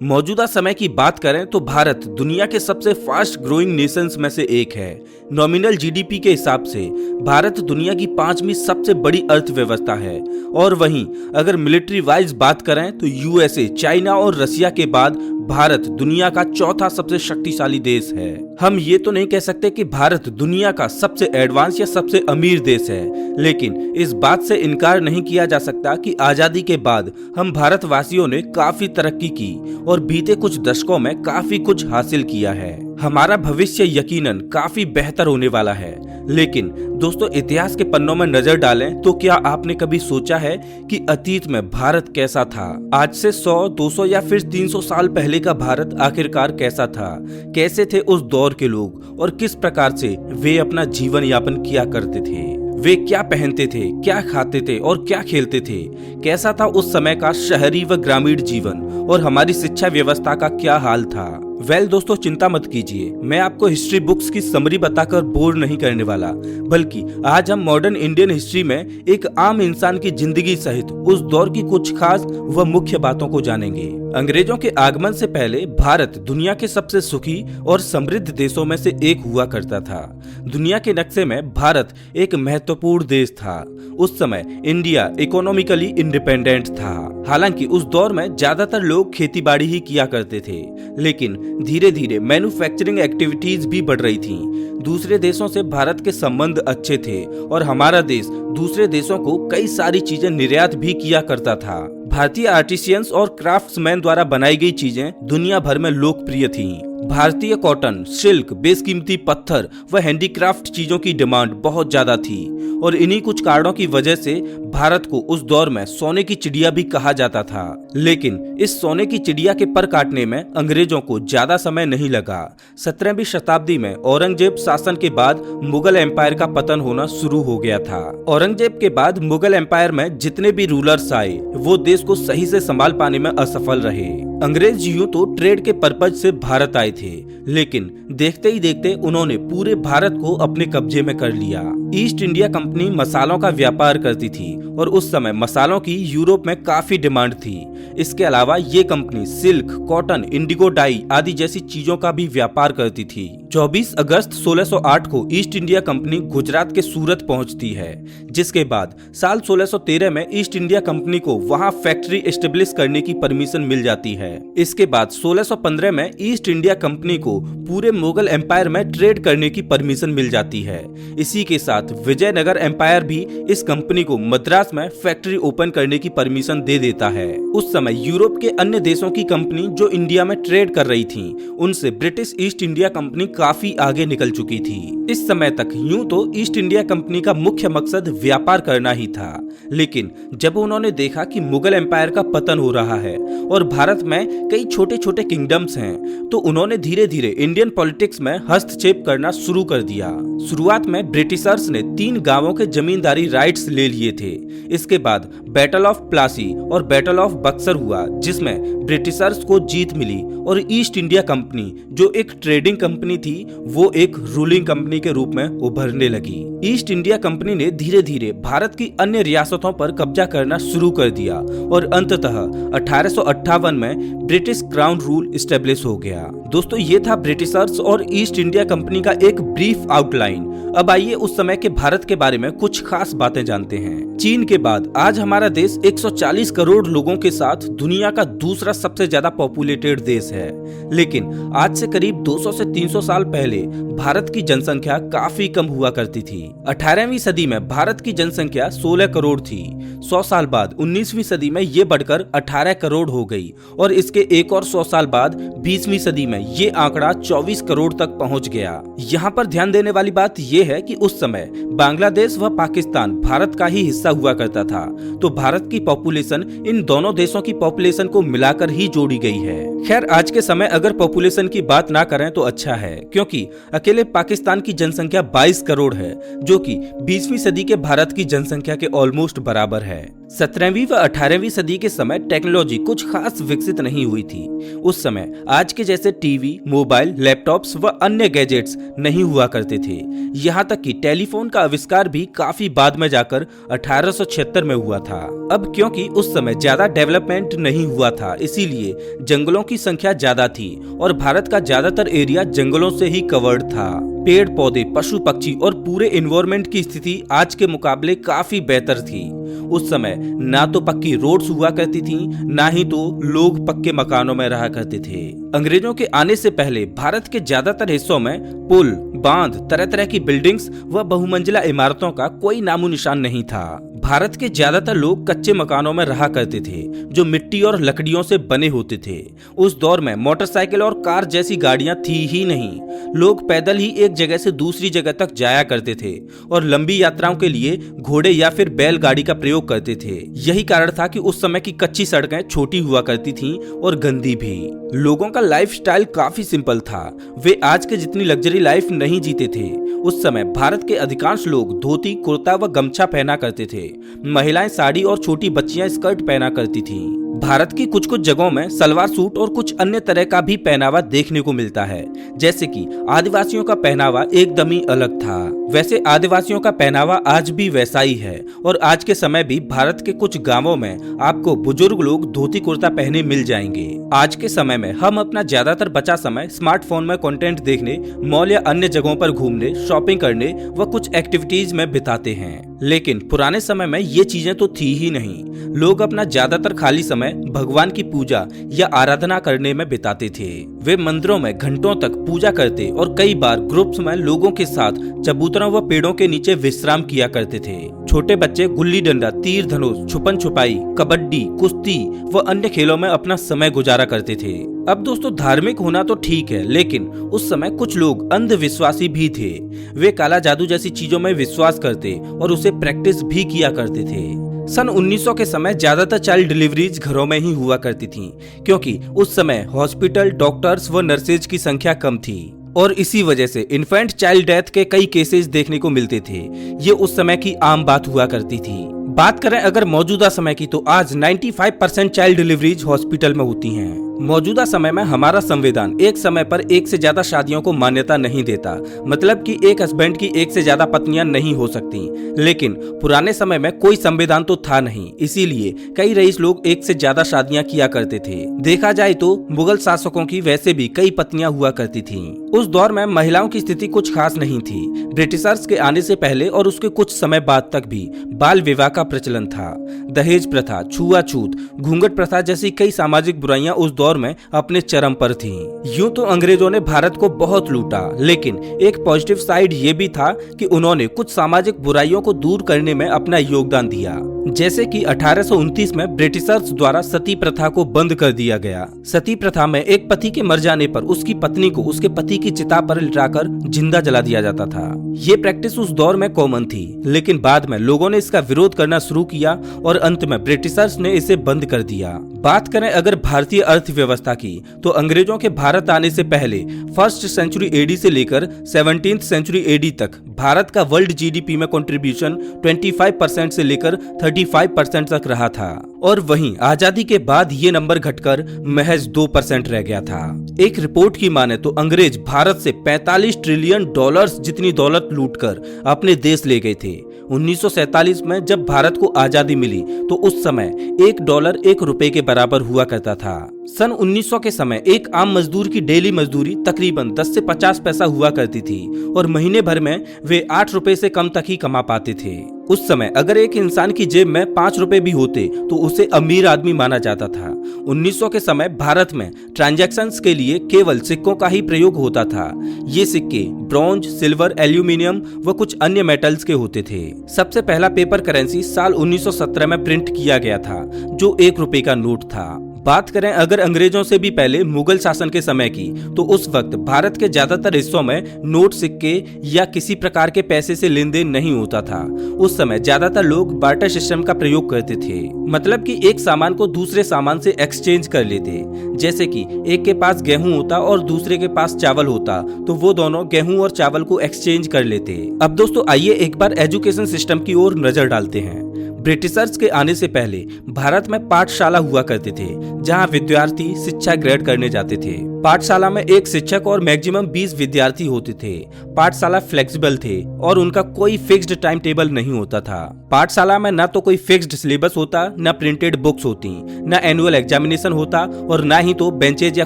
मौजूदा समय की बात करें तो भारत दुनिया के सबसे फास्ट ग्रोइंग नेशंस में से एक है। नॉमिनल जीडीपी के हिसाब से भारत दुनिया की 5वीं सबसे बड़ी अर्थव्यवस्था है। और वहीं अगर मिलिट्री वाइज बात करें तो यूएसए, चाइना और रसिया के बाद भारत दुनिया का चौथा सबसे शक्तिशाली देश है। हम ये तो नहीं कह सकते कि भारत दुनिया का सबसे एडवांस या सबसे अमीर देश है, लेकिन इस बात से इनकार नहीं किया जा सकता कि आजादी के बाद हम भारतवासियों ने काफी तरक्की की और बीते कुछ दशकों में काफी कुछ हासिल किया है। हमारा भविष्य यकीनन काफी बेहतर होने वाला है। लेकिन दोस्तों, इतिहास के पन्नों में नजर डालें तो क्या आपने कभी सोचा है कि अतीत में भारत कैसा था? आज से 100, 200 या फिर 300 साल पहले का भारत आखिरकार कैसा था? कैसे थे उस दौर के लोग और किस प्रकार से वे अपना जीवन यापन किया करते थे? वे क्या पहनते थे, क्या खाते थे और क्या खेलते थे? कैसा था उस समय का शहरी व ग्रामीण जीवन और हमारी शिक्षा व्यवस्था का क्या हाल था? दोस्तों, चिंता मत कीजिए, मैं आपको हिस्ट्री बुक्स की समरी बताकर बोर नहीं करने वाला, बल्कि आज हम मॉडर्न इंडियन हिस्ट्री में एक आम इंसान की जिंदगी सहित उस दौर की कुछ खास व मुख्य बातों को जानेंगे। अंग्रेजों के आगमन से पहले भारत दुनिया के सबसे सुखी और समृद्ध देशों में से एक हुआ करता था। दुनिया के नक्शे में भारत एक महत्वपूर्ण देश था। उस समय इंडिया इकोनॉमिकली इंडिपेंडेंट था। हालांकि उस दौर में ज्यादातर लोग खेती बाड़ी ही किया करते थे, लेकिन धीरे धीरे मैन्युफैक्चरिंग एक्टिविटीज भी बढ़ रही थीं। दूसरे देशों से भारत के संबंध अच्छे थे और हमारा देश दूसरे देशों को कई सारी चीजें निर्यात भी किया करता था। भारतीय आर्टिसियंस और क्राफ्ट्समैन द्वारा बनाई गई चीजें दुनिया भर में लोकप्रिय थीं। भारतीय कॉटन, सिल्क, बेशकीमती पत्थर व हैंडीक्राफ्ट चीजों की डिमांड बहुत ज्यादा थी और इन्हीं कुछ कारणों की वजह से भारत को उस दौर में सोने की चिड़िया भी कहा जाता था। लेकिन इस सोने की चिड़िया के पर काटने में अंग्रेजों को ज्यादा समय नहीं लगा। 17वीं शताब्दी में औरंगजेब शासन के बाद मुगल एम्पायर का पतन होना शुरू हो गया था। औरंगजेब के बाद मुगल एम्पायर में जितने भी रूलर्स आए वो देश को सही से संभाल पाने में असफल रहे। अंग्रेज यूं तो ट्रेड के पर्पज से भारत आए थे, लेकिन देखते ही देखते उन्होंने पूरे भारत को अपने कब्जे में कर लिया। ईस्ट इंडिया कंपनी मसालों का व्यापार करती थी और उस समय मसालों की यूरोप में काफी डिमांड थी। इसके अलावा ये company silk, cotton, Indigo die आदि जैसी चीजों का भी व्यापार करती थी। 24 अगस्त 1608 को ईस्ट इंडिया कंपनी गुजरात के सूरत पहुंचती है, जिसके बाद साल 1613 में ईस्ट इंडिया कंपनी को वहां फैक्ट्री एस्टेब्लिश करने की परमिशन मिल जाती है। इसके बाद 1615 में ईस्ट इंडिया कंपनी को पूरे मुगल एम्पायर में ट्रेड करने की परमिशन मिल जाती है। इसी के साथ विजयनगर एम्पायर भी इस कंपनी को मद्रास में फैक्ट्री ओपन करने की परमिशन दे देता है। उस समय यूरोप के अन्य देशों की कंपनी जो इंडिया में ट्रेड कर रही थी, उनसे ब्रिटिश ईस्ट इंडिया कंपनी काफी आगे निकल चुकी थी। इस समय तक यूं तो ईस्ट इंडिया कंपनी का मुख्य मकसद व्यापार करना ही था, लेकिन जब उन्होंने देखा कि मुगल एम्पायर का पतन हो रहा है और भारत में कई छोटे छोटे किंगडम्स हैं, तो उन्होंने धीरे धीरे इंडियन पॉलिटिक्स में हस्तक्षेप करना शुरू कर दिया। शुरुआत में ब्रिटिशर्स ने 3 गांवों के जमींदारी राइट्स ले लिए थे। इसके बाद बैटल ऑफ प्लासी और बैटल ऑफ बक्सर हुआ, जिसमें ब्रिटिशर्स को जीत मिली और ईस्ट इंडिया कंपनी जो एक ट्रेडिंग कंपनी थी वो एक रूलिंग कंपनी के रूप में उभरने लगी। ईस्ट इंडिया कंपनी ने धीरे धीरे भारत की अन्य रियासतों पर कब्जा करना शुरू कर दिया और अंततः 1858 में ब्रिटिश क्राउन रूल एस्टेब्लिश हो गया। दोस्तों, ये था ब्रिटिशर्स और ईस्ट इंडिया कंपनी का एक ब्रीफ आउटलाइन। अब आइए उस समय के भारत के बारे में कुछ खास बातें जानते हैं। चीन के बाद आज हमारा देश 140 करोड़ लोगों के साथ दुनिया का दूसरा सबसे ज्यादा पॉपुलेटेड देश है। लेकिन आज से करीब 200 से 300 साल पहले भारत की जनसंख्या काफी कम हुआ करती थी। 18वीं सदी में भारत की जनसंख्या 16 करोड़ थी। 100 साल बाद 19वीं सदी में ये बढ़कर 18 करोड़ हो गई और इसके एक और 100 साल बाद 20वीं सदी में ये आंकड़ा 24 करोड़ तक पहुंच गया। यहाँ पर ध्यान देने वाली बात ये है कि उस समय बांग्लादेश व पाकिस्तान भारत का ही हिस्सा हुआ करता था, तो भारत की पॉपुलेशन इन दोनों देशों की पॉपुलेशन को मिलाकर ही जोड़ी गई है। खैर, आज के समय अगर पॉपुलेशन की बात ना करें तो अच्छा है, क्योंकि अकेले पाकिस्तान की जनसंख्या 22 करोड़ है, जो कि 20वीं सदी के भारत की जनसंख्या के ऑलमोस्ट बराबर है। 17वीं व 18वीं सदी के समय टेक्नोलॉजी कुछ खास विकसित नहीं हुई थी। उस समय आज के जैसे टीवी, मोबाइल, लैपटॉप्स व अन्य गैजेट्स नहीं हुआ करते थे। यहाँ तक कि टेलीफोन का आविष्कार भी काफी बाद में जाकर 1876 में हुआ था। अब क्योंकि उस समय ज्यादा डेवलपमेंट नहीं हुआ था, इसीलिए जंगलों की संख्या ज्यादा थी और भारत का ज्यादातर एरिया जंगलों से ही कवर्ड था। पेड़ पौधे, पशु पक्षी और पूरे एनवायरनमेंट की स्थिति आज के मुकाबले काफी बेहतर थी। उस समय ना तो पक्की रोड्स हुआ करती थी, ना ही तो लोग पक्के मकानों में रहा करते थे। अंग्रेजों के आने से पहले भारत के ज्यादातर हिस्सों में पुल, बांध, तरह तरह की बिल्डिंग्स व बहुमंजिला इमारतों का कोई नामो निशान नहीं था। भारत के ज्यादातर लोग कच्चे मकानों में रहा करते थे जो मिट्टी और लकड़ियों से बने होते थे। उस दौर में मोटरसाइकिल और कार जैसी गाड़ियां थी ही नहीं। लोग पैदल ही एक जगह से दूसरी जगह तक जाया करते थे और लंबी यात्राओं के लिए घोड़े या फिर बैलगाड़ी का प्रयोग करते थे। यही कारण था कि उस समय की कच्ची सड़कें छोटी हुआ करती थीं और गंदी भी। लोगों का लाइफस्टाइल काफी सिंपल था। वे आज के जितनी लग्जरी लाइफ नहीं जीते थे। उस समय भारत के अधिकांश लोग धोती, कुर्ता व गमछा पहना करते थे। महिलाएं साड़ी और छोटी बच्चियां स्कर्ट पहना करती थीं। भारत की कुछ कुछ जगहों में सलवार सूट और कुछ अन्य तरह का भी पहनावा देखने को मिलता है, जैसे कि आदिवासियों का पहनावा एकदम ही अलग था। वैसे आदिवासियों का पहनावा आज भी वैसा ही है और आज के समय भी भारत के कुछ गांवों में आपको बुजुर्ग लोग धोती कुर्ता पहने मिल जाएंगे। आज के समय में हम अपना ज्यादातर बचा समय स्मार्टफोन में कंटेंट देखने, मॉल या अन्य जगहों पर घूमने, शॉपिंग करने व कुछ एक्टिविटीज में बिताते हैं। लेकिन पुराने समय में ये चीजें तो थी ही नहीं। लोग अपना ज्यादातर खाली समय भगवान की पूजा या आराधना करने में बिताते थे। वे मंदिरों में घंटों तक पूजा करते और कई बार ग्रुप्स में लोगों के साथ चबूतरों व पेड़ों के नीचे विश्राम किया करते थे। छोटे बच्चे गुल्ली डंडा, तीर धनुष, छुपन छुपाई, कबड्डी, कुश्ती व अन्य खेलों में अपना समय गुजारा करते थे। अब दोस्तों, धार्मिक होना तो ठीक है, लेकिन उस समय कुछ लोग अंधविश्वासी भी थे। वे काला जादू जैसी चीजों में विश्वास करते और उसे प्रैक्टिस भी किया करते थे। सन 1900 के समय ज्यादातर चाइल्ड डिलीवरीज घरों में ही हुआ करती थीं, क्योंकि उस समय हॉस्पिटल, डॉक्टर्स व नर्सेज की संख्या कम थी और इसी वजह से इन्फेंट चाइल्ड डेथ के कई केसेस देखने को मिलते थे। ये उस समय की आम बात हुआ करती थी। बात करें अगर मौजूदा समय की, तो आज 95% चाइल्ड डिलीवरीज हॉस्पिटल में होती हैं। मौजूदा समय में हमारा संविधान एक समय पर एक से ज्यादा शादियों को मान्यता नहीं देता, मतलब कि एक हस्बैंड की एक से ज्यादा पत्नियां नहीं हो सकती। लेकिन पुराने समय में कोई संविधान तो था नहीं, इसीलिए कई रईस लोग एक से ज्यादा शादियां किया करते थे। देखा जाए तो मुगल शासकों की वैसे भी कई पत्नियां हुआ करती थीं। उस दौर में महिलाओं की स्थिति कुछ खास नहीं थी। ब्रिटिशर्स के आने से पहले और उसके कुछ समय बाद तक भी बाल विवाह का प्रचलन था। दहेज प्रथा, छुआछूत, घूंघट प्रथा जैसी कई सामाजिक बुराइयां उस दौर में अपने चरम पर थीं। यूं तो अंग्रेजों ने भारत को बहुत लूटा, लेकिन एक पॉजिटिव साइड ये भी था कि उन्होंने कुछ सामाजिक बुराइयों को दूर करने में अपना योगदान दिया। जैसे कि 1829 में ब्रिटिशर्स द्वारा सती प्रथा को बंद कर दिया गया। सती प्रथा में एक पति के मर जाने पर उसकी पत्नी को उसके पति की चिता पर लिटाकर जिंदा जला दिया जाता था। ये प्रैक्टिस उस दौर में कॉमन थी, लेकिन बाद में लोगों ने इसका विरोध करना शुरू किया और अंत में ब्रिटिशर्स ने इसे बंद कर दिया। बात करें अगर भारतीय अर्थव्यवस्था की, तो अंग्रेजों के भारत आने से पहले फर्स्ट सेंचुरी एडी से लेकर 17th सेंचुरी एडी तक भारत का वर्ल्ड जीडीपी में कंट्रीब्यूशन 25% से लेकर 35% तक रहा था और वहीं आजादी के बाद ये नंबर घटकर महज 2% रह गया था। एक रिपोर्ट की माने तो अंग्रेज भारत से 45 ट्रिलियन डॉलर्स जितनी दौलत लूटकर अपने देश ले गए थे। 1947 में जब भारत को आजादी मिली तो उस समय $1 1 रुपए के बराबर हुआ करता था। सन 1900 के समय एक आम मजदूर की डेली मजदूरी तकरीबन 10 से 50 पैसा हुआ करती थी और महीने भर में वे 8 रुपए से कम तक ही कमा पाते थे। उस समय अगर एक इंसान की जेब में 5 रुपए भी होते तो उसे अमीर आदमी माना जाता था। 1900 के समय भारत में ट्रांजैक्शंस के लिए केवल सिक्कों का ही प्रयोग होता था। ये सिक्के ब्रॉन्ज, सिल्वर, एल्यूमिनियम व कुछ अन्य मेटल्स के होते थे। सबसे पहला पेपर करेंसी साल 1917 में प्रिंट किया गया था, जो 1 रुपए का नोट था। बात करें अगर अंग्रेजों से भी पहले मुगल शासन के समय की, तो उस वक्त भारत के ज्यादातर हिस्सों में नोट, सिक्के या किसी प्रकार के पैसे से लेन देन नहीं होता था। उस समय ज्यादातर लोग बार्टर सिस्टम का प्रयोग करते थे, मतलब कि एक सामान को दूसरे सामान से एक्सचेंज कर लेते। जैसे कि एक के पास गेहूं होता और दूसरे के पास चावल होता, तो वो दोनों गेहूं और चावल को एक्सचेंज कर लेते। अब दोस्तों आइए एक बार एजुकेशन सिस्टम की ओर नजर डालते हैं। ब्रिटिशर्स के आने से पहले भारत में पाठशाला हुआ करते थे, जहां विद्यार्थी शिक्षा ग्रहण करने जाते थे। पाठशाला में एक शिक्षक और मैक्सिमम 20 विद्यार्थी होते थे। पाठशाला फ्लेक्सिबल थे और उनका कोई फिक्स्ड टाइम टेबल नहीं होता था। पाठशाला में न तो कोई फिक्स्ड सिलेबस होता, न प्रिंटेड बुक्स होती, न एनुअल एग्जामिनेशन होता और न ही तो बेंचेज या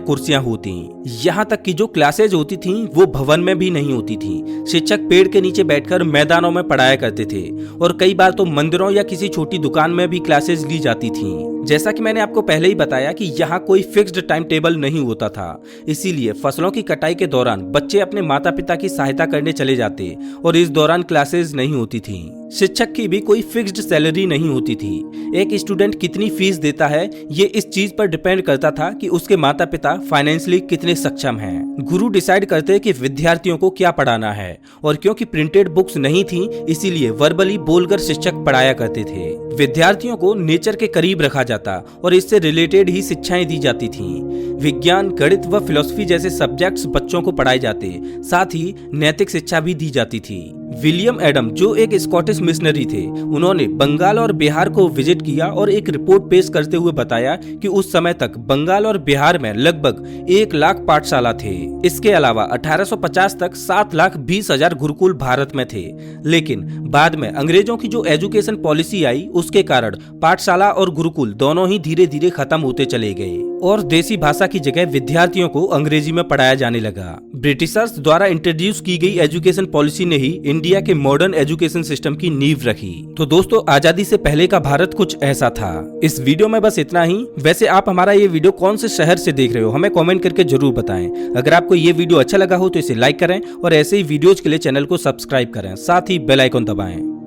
कुर्सियां होती। यहाँ तक कि जो क्लासेज होती थी वो भवन में भी नहीं होती थी। शिक्षक पेड़ के नीचे बैठकर मैदानों में पढ़ाया करते थे और कई बार तो मंदिरों या किसी छोटी दुकान में भी क्लासेज ली जाती थी। जैसा कि मैंने आपको पहले ही बताया कि यहाँ कोई फिक्स्ड टाइम टेबल नहीं होता था, इसीलिए फसलों की कटाई के दौरान बच्चे अपने माता पिता की सहायता करने चले जाते और इस दौरान क्लासेस नहीं होती थी। शिक्षक की भी कोई फिक्स्ड सैलरी नहीं होती थी। एक स्टूडेंट कितनी फीस देता है ये इस चीज पर डिपेंड करता था कि उसके माता पिता फाइनेंशियली कितने सक्षम हैं। गुरु डिसाइड करते कि विद्यार्थियों को क्या पढ़ाना है और क्योंकि प्रिंटेड बुक्स नहीं थी इसीलिए वर्बली बोलकर शिक्षक पढ़ाया करते थे। विद्यार्थियों को नेचर के करीब रखा जाता और इससे रिलेटेड ही शिक्षाएं दी जाती थीं। विज्ञान, गणित व फिलॉसफी जैसे सब्जेक्ट्स बच्चों को पढ़ाए जाते, साथ ही नैतिक शिक्षा भी दी जाती थी। विलियम एडम जो एक स्कॉटिश मिशनरी थे, उन्होंने बंगाल और बिहार को विजिट किया और एक रिपोर्ट पेश करते हुए बताया कि उस समय तक बंगाल और बिहार में लगभग 1 लाख पाठशाला थे। इसके अलावा 1850 तक 7,20,000 गुरुकुल भारत में थे। लेकिन बाद में अंग्रेजों की जो एजुकेशन पॉलिसी आई उसके कारण पाठशाला और गुरुकुल दोनों ही धीरे धीरे खत्म होते चले गए और देसी भाषा की जगह विद्यार्थियों को अंग्रेजी में पढ़ाया जाने लगा। ब्रिटिशर्स द्वारा इंट्रोड्यूस की गई एजुकेशन पॉलिसी ने ही इंडिया के मॉडर्न एजुकेशन सिस्टम की नींव रखी। तो दोस्तों, आजादी से पहले का भारत कुछ ऐसा था। इस वीडियो में बस इतना ही। वैसे आप हमारा ये वीडियो कौन से शहर से देख रहे हो हमें कमेंट करके जरूर बताएं। अगर आपको ये वीडियो अच्छा लगा हो तो इसे लाइक करें और ऐसे ही वीडियोज के लिए चैनल को सब्सक्राइब करें, साथ ही बेल आइकन दबाएं।